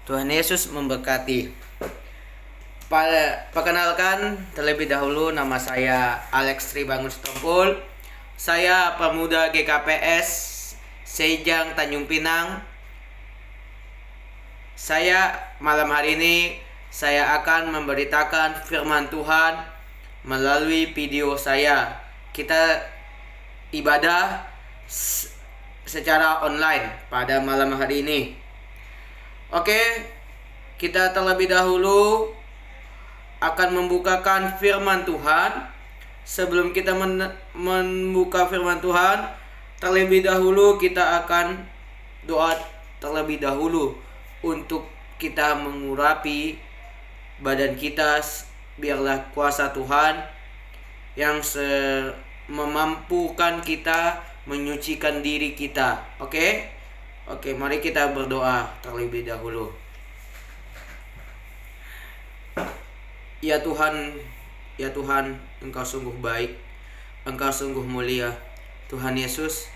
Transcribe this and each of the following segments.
Tuhan Yesus memberkati. Perkenalkan terlebih dahulu, nama saya Alex Tribangun Setompul. Saya pemuda GKPS Sejang Tanjung Pinang. Malam hari ini saya akan memberitakan firman Tuhan melalui video saya. Kita ibadah secara online pada malam hari ini. Oke, kita terlebih dahulu akan membukakan firman Tuhan. Sebelum kita membuka firman Tuhan, terlebih dahulu kita akan doa terlebih dahulu untuk kita mengurapi badan kita. Biarlah kuasa Tuhan yang memampukan kita menyucikan diri kita. Oke, mari kita berdoa terlebih dahulu. Ya Tuhan, Engkau sungguh baik, Engkau sungguh mulia. Tuhan Yesus,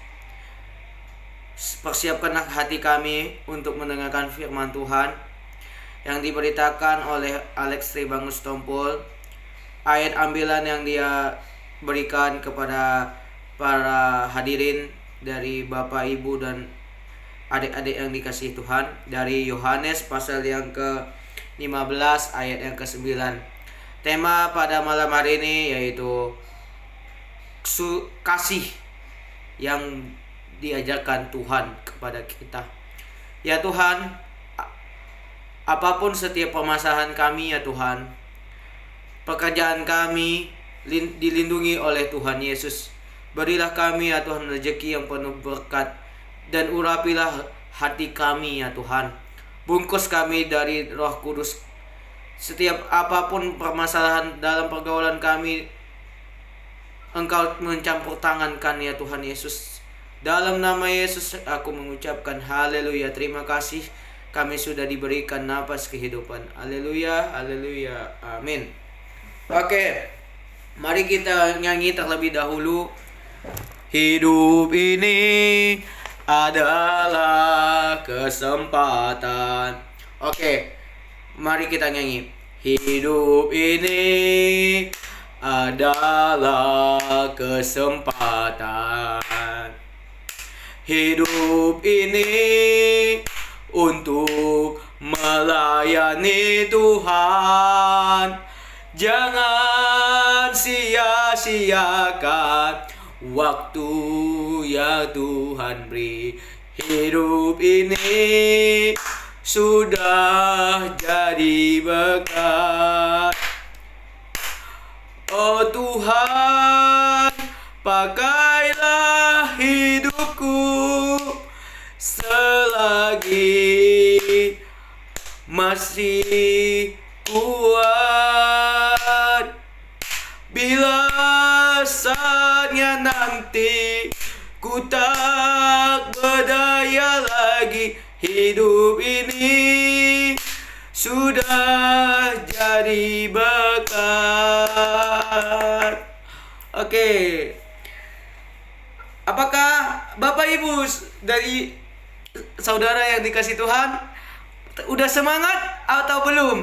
persiapkanlah hati kami untuk mendengarkan firman Tuhan yang diberitakan oleh Alex Tribangun Setompul. Ayat ambilan yang dia berikan kepada para hadirin dari Bapak, Ibu, dan adik-adik yang dikasihi Tuhan, dari Yohanes pasal yang ke-15 ayat yang ke-9. Tema pada malam hari ini yaitu kasih yang diajarkan Tuhan kepada kita. Ya Tuhan, apapun setiap permasalahan kami ya Tuhan, pekerjaan kami dilindungi oleh Tuhan Yesus. Berilah kami ya Tuhan rezeki yang penuh berkat, dan urapilah hati kami ya Tuhan. Bungkus kami dari Roh Kudus. Setiap apapun permasalahan dalam pergaulan kami, Engkau mencampur tangankan ya Tuhan Yesus. Dalam nama Yesus aku mengucapkan haleluya. Terima kasih kami sudah diberikan napas kehidupan. Haleluya, haleluya, amin. Oke, mari kita nyanyi terlebih dahulu. Hidup ini adalah kesempatan. Oke, mari kita nyanyi. Hidup ini adalah kesempatan. Hidup ini untuk melayani Tuhan. Jangan sia-siakan waktu ya Tuhan beri. Hidup ini sudah jadi berkat. Oh Tuhan, pakailah hidupku selagi masih kuat. Bila saatnya nanti ku tak berdaya lagi, hidup ini sudah jadi berkat. Oke. Apakah Bapak Ibu dari saudara yang dikasih Tuhan udah semangat atau belum?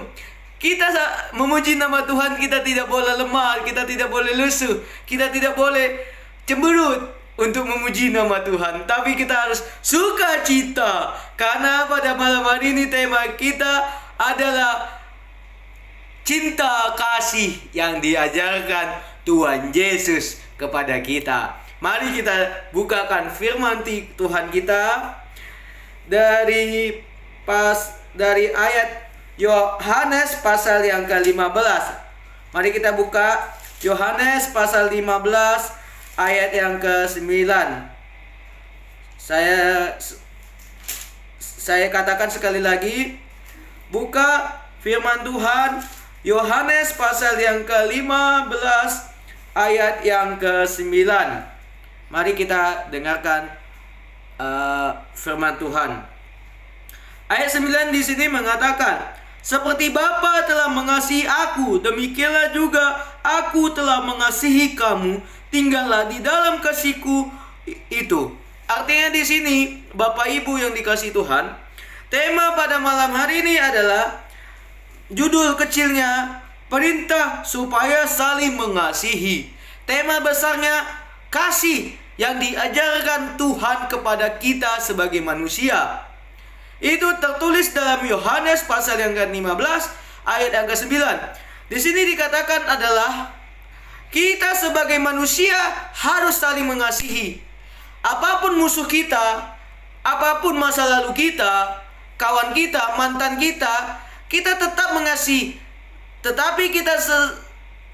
Kita memuji nama Tuhan, kita tidak boleh lemah, kita tidak boleh lesu, kita tidak boleh cemberut untuk memuji nama Tuhan. Tapi kita harus sukacita, karena pada malam hari ini tema kita adalah cinta kasih yang diajarkan Tuhan Yesus kepada kita. Mari kita bukakan firman Tuhan kita dari ayat Yohanes pasal yang ke-15. Mari kita buka Yohanes pasal 15 ayat yang ke-9. Saya katakan sekali lagi, buka firman Tuhan Yohanes pasal yang ke-15 ayat yang ke-9. Mari kita dengarkan firman Tuhan. Ayat 9 di sini mengatakan, Seperti Bapa telah mengasihi aku, demikianlah juga aku telah mengasihi kamu. Tinggallah di dalam kasihku itu. Artinya di sini, Bapak Ibu yang dikasihi Tuhan, tema pada malam hari ini adalah judul kecilnya perintah supaya saling mengasihi. Tema besarnya kasih yang diajarkan Tuhan kepada kita sebagai manusia. Itu tertulis dalam Yohanes pasal yang ke-15 ayat yang ke-9. Di sini dikatakan adalah kita sebagai manusia harus saling mengasihi. Apapun musuh kita, apapun masa lalu kita, kawan kita, mantan kita, kita tetap mengasihi. Tetapi kita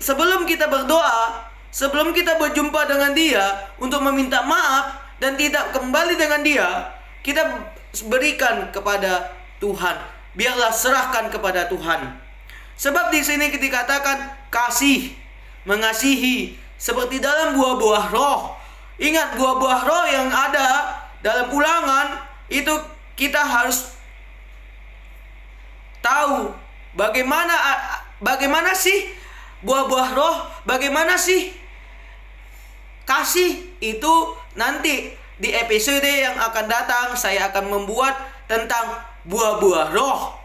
sebelum kita berdoa, sebelum kita berjumpa dengan dia untuk meminta maaf dan tidak kembali dengan dia, kita berikan kepada Tuhan. Biarlah serahkan kepada Tuhan. Sebab di sini dikatakan kasih, mengasihi seperti dalam buah-buah roh. Ingat, buah-buah roh yang ada dalam Ulangan itu kita harus tahu bagaimana sih buah-buah roh, bagaimana sih kasih itu. Nanti di episode yang akan datang saya akan membuat tentang buah-buah roh.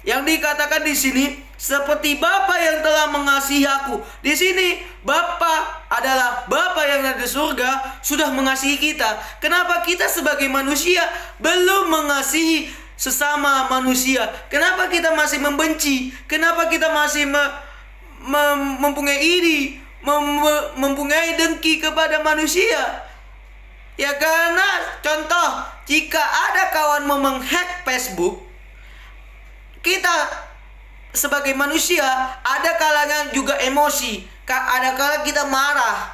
Yang dikatakan di sini seperti Bapa yang telah mengasihi aku. Di sini Bapa adalah Bapa yang ada di surga sudah mengasihi kita. Kenapa kita sebagai manusia belum mengasihi sesama manusia? Kenapa kita masih membenci? Kenapa kita masih mempunyai iri, mempunyai dengki kepada manusia? Ya karena contoh, jika ada kawan menghack Facebook, kita sebagai manusia ada kalanya juga emosi, ada kala kita marah.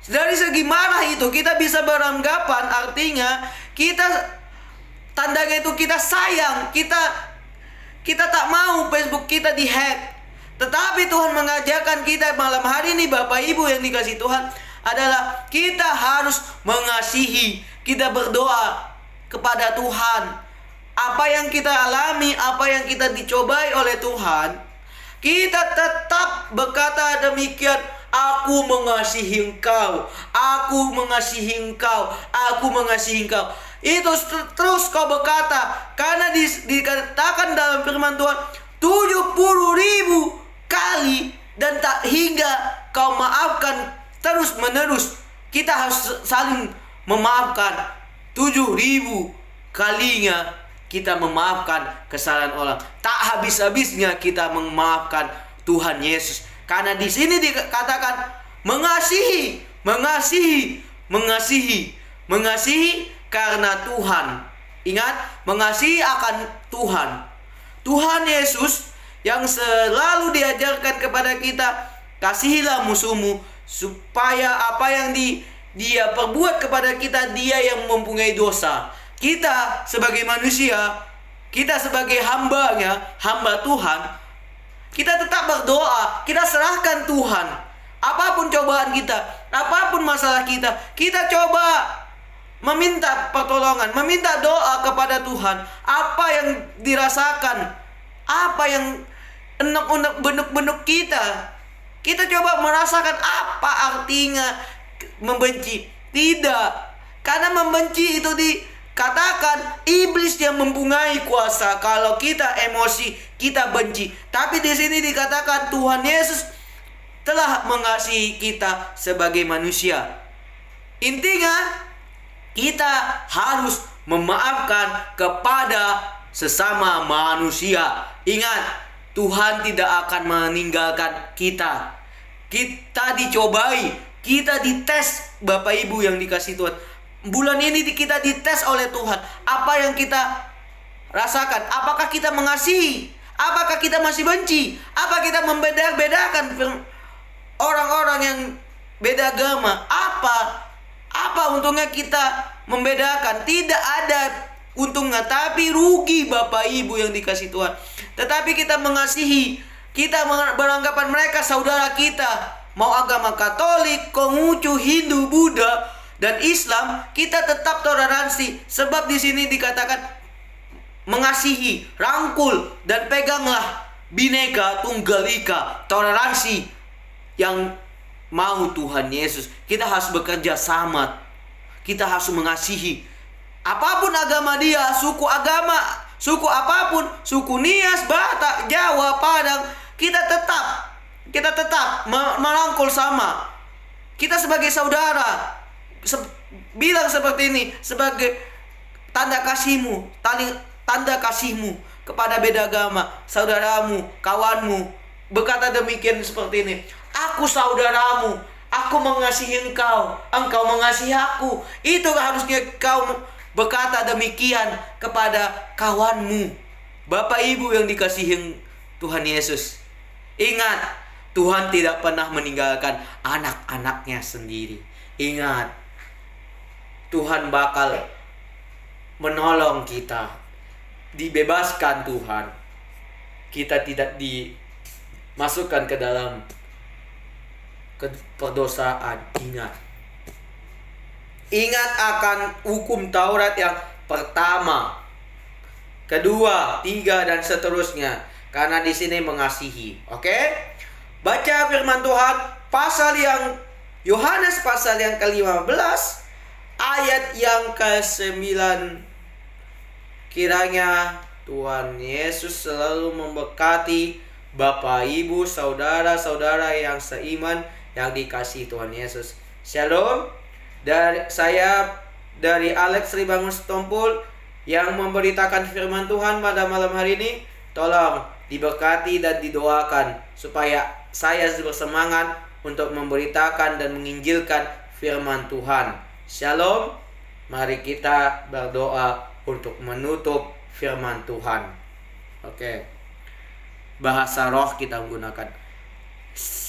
Dari segi marah itu kita bisa beranggapan artinya kita tandanya itu kita sayang, kita tak mau Facebook kita dihack. Tetapi Tuhan mengajarkan kita malam hari ini, Bapak Ibu yang dikasihi Tuhan, adalah kita harus mengasihi. Kita berdoa kepada Tuhan. Apa yang kita alami, apa yang kita dicobai oleh Tuhan, kita tetap berkata demikian, aku mengasihi engkau, aku mengasihi engkau, aku mengasihi engkau. Itu terus kau berkata, karena dikatakan dalam firman Tuhan 70.000 kali dan tak hingga kau maafkan terus menerus. Kita harus saling memaafkan. 7.000 kalinya kita memaafkan kesalahan orang. Tak habis-habisnya kita memaafkan Tuhan Yesus. Karena di sini dikatakan mengasihi, mengasihi, mengasihi, mengasihi karena Tuhan. Ingat, mengasihi akan Tuhan. Tuhan Yesus yang selalu diajarkan kepada kita, kasihilah musuhmu, supaya apa yang dia perbuat kepada kita, dia yang mempunyai dosa. Kita sebagai manusia, kita sebagai hambanya, hamba Tuhan, kita tetap berdoa, kita serahkan Tuhan. Apapun cobaan kita, apapun masalah kita, kita coba meminta pertolongan, meminta doa kepada Tuhan. Apa yang dirasakan, apa yang enek-enek benuk-benuk kita, kita coba merasakan apa artinya membenci. Tidak, karena membenci itu dikatakan iblis yang mempunyai kuasa. Kalau kita emosi, kita benci. Tapi di sini dikatakan Tuhan Yesus telah mengasihi kita sebagai manusia. Intinya kita harus memaafkan kepada sesama manusia. Ingat, Tuhan tidak akan meninggalkan kita. Kita dicobai, kita dites, Bapak Ibu yang dikasihi Tuhan. Bulan ini kita dites oleh Tuhan. Apa yang kita rasakan? Apakah kita mengasihi? Apakah kita masih benci? Apa kita membeda-bedakan orang-orang yang beda agama? Apa untungnya kita membedakan? Tidak ada untungnya, tapi rugi Bapak Ibu yang dikasihi Tuhan. Tetapi kita mengasihi, kita beranggapan mereka saudara kita. Mau agama Katolik, Konghucu, Hindu, Buddha, dan Islam, kita tetap toleransi. Sebab di sini dikatakan mengasihi, rangkul, dan peganglah Bhinneka Tunggal Ika, toleransi yang mau Tuhan Yesus. Kita harus bekerja sama. Kita harus mengasihi. Apapun agama dia, suku apapun, suku Nias, Batak, Jawa, Padang, kita tetap merangkul sama. Kita sebagai saudara, bilang seperti ini, sebagai tanda kasihmu kepada beda agama, saudaramu, kawanmu, berkata demikian seperti ini. Aku saudaramu, aku mengasihi engkau, engkau mengasihi aku. Itu harusnya kau berkata demikian kepada kawanmu. Bapak Ibu yang dikasihi Tuhan Yesus, ingat, Tuhan tidak pernah meninggalkan anak-anaknya sendiri. Ingat, Tuhan bakal menolong kita. Dibebaskan Tuhan. Kita tidak dimasukkan ke dalam perdosaan. Ingat akan hukum Taurat yang pertama, kedua, tiga, dan seterusnya. Karena di sini mengasihi. Oke? Baca firman Tuhan Yohanes pasal yang ke-15 ayat yang ke-9. Kiranya Tuhan Yesus selalu memberkati Bapak, Ibu, saudara-saudara yang seiman yang dikasihi Tuhan Yesus. Shalom. Saya dari Alex Ribangun Setompul yang memberitakan firman Tuhan pada malam hari ini. Tolong diberkati dan didoakan supaya saya bersemangat untuk memberitakan dan menginjilkan firman Tuhan. Shalom. Mari kita berdoa untuk menutup firman Tuhan. Oke. Bahasa roh kita menggunakan.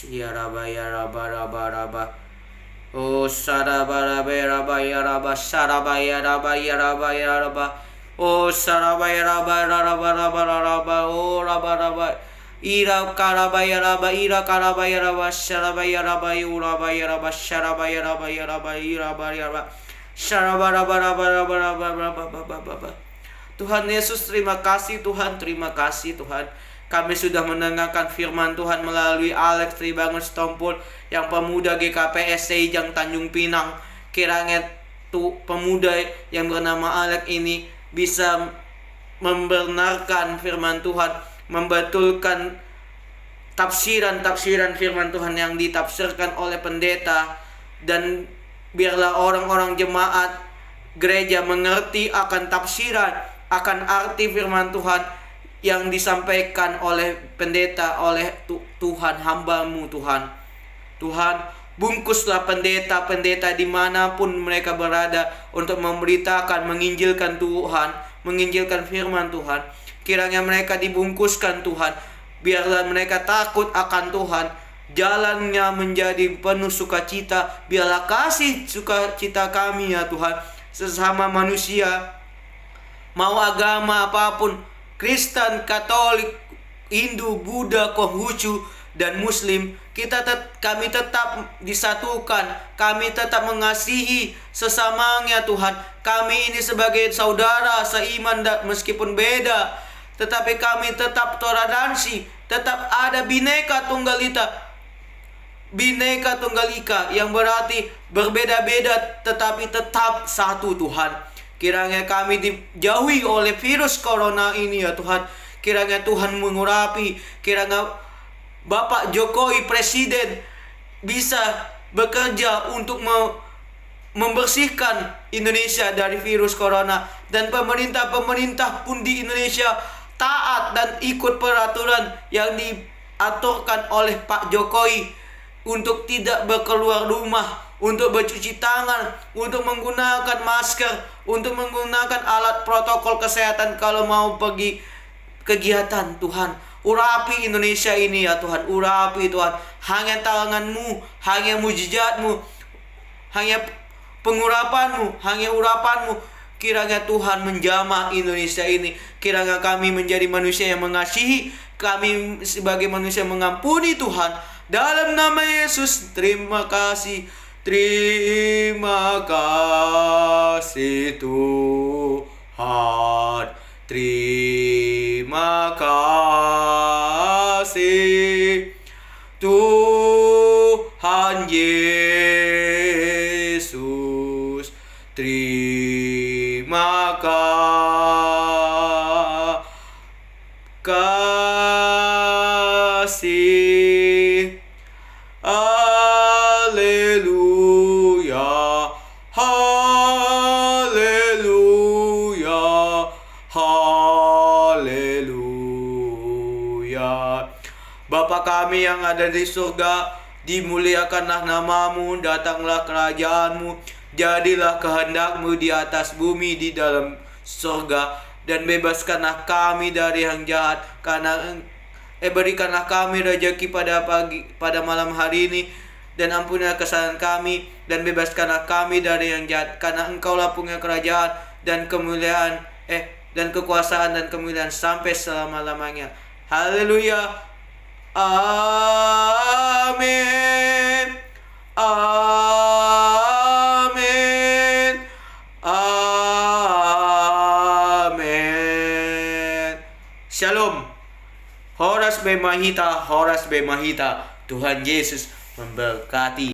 Ya raba ya raba raba raba. Oh saraba raba raba ya raba saraba ya raba ya raba ya raba. Oh saraba ya raba raba raba raba. Oh raba raba. Ira karabaya raba ira karabaya raba sharabaya raba urabaya raba sharabaya raba ya raba ira raba sharaba raba raba raba raba raba. Tuhan Yesus, terima kasih Tuhan, terima kasih Tuhan. Kami sudah mendengarkan firman Tuhan melalui Alex Ribangun Setompul yang pemuda GKPS Sejang Tanjung Pinang. Kiranya pemuda yang bernama Alex ini bisa membenarkan firman Tuhan, membetulkan tafsiran firman Tuhan yang ditafsirkan oleh pendeta, dan biarlah orang-orang jemaat gereja mengerti akan tafsiran, akan arti firman Tuhan yang disampaikan oleh pendeta, oleh Tuhan, hamba-Mu Tuhan. Tuhan, bungkuslah pendeta-pendeta dimanapun mereka berada untuk memberitakan, menginjilkan Tuhan, menginjilkan firman Tuhan. Kiranya mereka dibungkuskan Tuhan. Biarlah mereka takut akan Tuhan. Jalannya menjadi penuh sukacita. Biarlah kasih sukacita kami ya Tuhan, sesama manusia, mau agama apapun, Kristen, Katolik, Hindu, Buddha, Konghucu, dan Muslim, kami tetap disatukan. Kami tetap mengasihi sesamanya Tuhan. Kami ini sebagai saudara seiman meskipun beda, tetapi kami tetap toleransi, tetap ada Bhinneka Tunggal Ika, yang berarti berbeda-beda tetapi tetap satu Tuhan. Kiranya kami dijauhi oleh virus corona ini ya Tuhan. Kiranya Tuhan mengurapi, kiranya Bapak Jokowi Presiden bisa bekerja untuk membersihkan Indonesia dari virus corona, dan pemerintah pun di Indonesia taat dan ikut peraturan yang diaturkan oleh Pak Jokowi untuk tidak berkeluar rumah, untuk bercuci tangan, untuk menggunakan masker, untuk menggunakan alat protokol kesehatan kalau mau pergi kegiatan. Tuhan, urapi Indonesia ini ya Tuhan, urapi Tuhan. Hanya tangan-Mu, hanya mujizat-Mu, hanya pengurapan-Mu, hanya urapan-Mu. Kiranya Tuhan menjamah Indonesia ini. Kiranya kami menjadi manusia yang mengasihi, kami sebagai manusia mengampuni Tuhan. Dalam nama Yesus, terima kasih. Terima kasih Tuhan. kasih Tuhan Yesus, terima kasih. Haleluya, haleluya, haleluya. Bapa kami yang ada di surga, dimuliakanlah namamu, datanglah kerajaanmu, jadilah kehendakmu di atas bumi di dalam surga, dan bebaskanlah kami dari yang jahat, karena berikanlah kami rezeki pada malam hari ini, dan ampunilah kesalahan kami, dan bebaskanlah kami dari yang jahat, karena Engkaulah punya kerajaan dan kemuliaan dan kekuasaan dan kemuliaan sampai selama-lamanya. Haleluya. Amin. Amin. Amin. Shalom. Horas be mahita, Horas be mahita. Tuhan Yesus memberkati.